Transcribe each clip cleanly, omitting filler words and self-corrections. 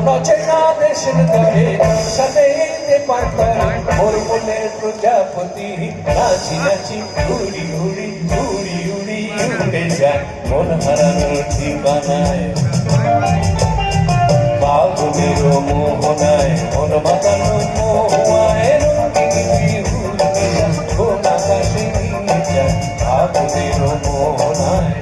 অচেনা দেশের দরে সাথে পারে ওর মনের প্রজাপতি নাচি নাচি উড়ি উড়ি উড়ি উড়ি উড়ে যায় মন হারানোর ঠিকানায় পাগলের মোহনায় মন মাতানো মোহায় রঙিনী বিহুর নেশা কোন আকাশে নিয়ে যায় পাগলের মোহনায়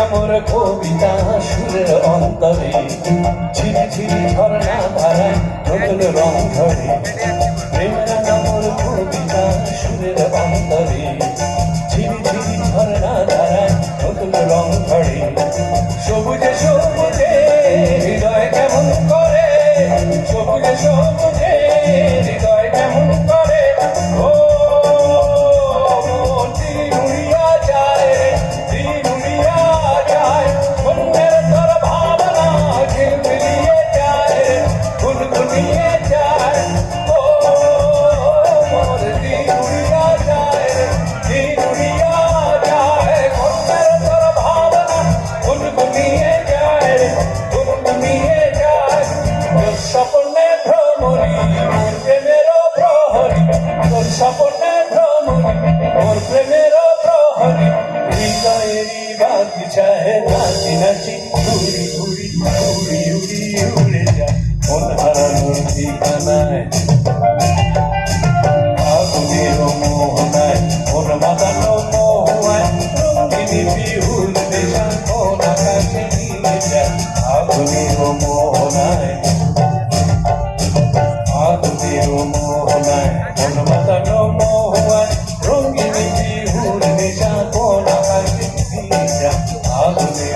আমার কবিতা সুরের অন্তরে ঝিরি ঝিরি ঝর্ণা ধারায় নতুন রং ধরে প্রেমের নামর কবিতা সুরের অন্তরে ঝিরি ঝিরি ঝর্ণা ধারায় নতুন রং ধরে সবুজে সবুজে হৃদয় কেমন করে সবুজে সবুজে হৃদয় কেমন করে ও স্বপ্নে ভ্রমণী মোর প্রেমের প্রহরী হৃদয়েরই বাগিচায় নাচি নাচি উড়ি উড়ি উড়ি উড়ি উড়ে যায় মন হারানোর ঠিকানায় আগুনের মোহনায় মন মাতানো মোহায় রঙিনী বিহুর নেশা কোন আকাশে নিয়ে যায় আগুনের মোহনায় আগুনের মোহনায় মন মাতানো মোহায় রঙিনী বিহুর নেশা কোন আকাশে নিয়ে যায় আগুনের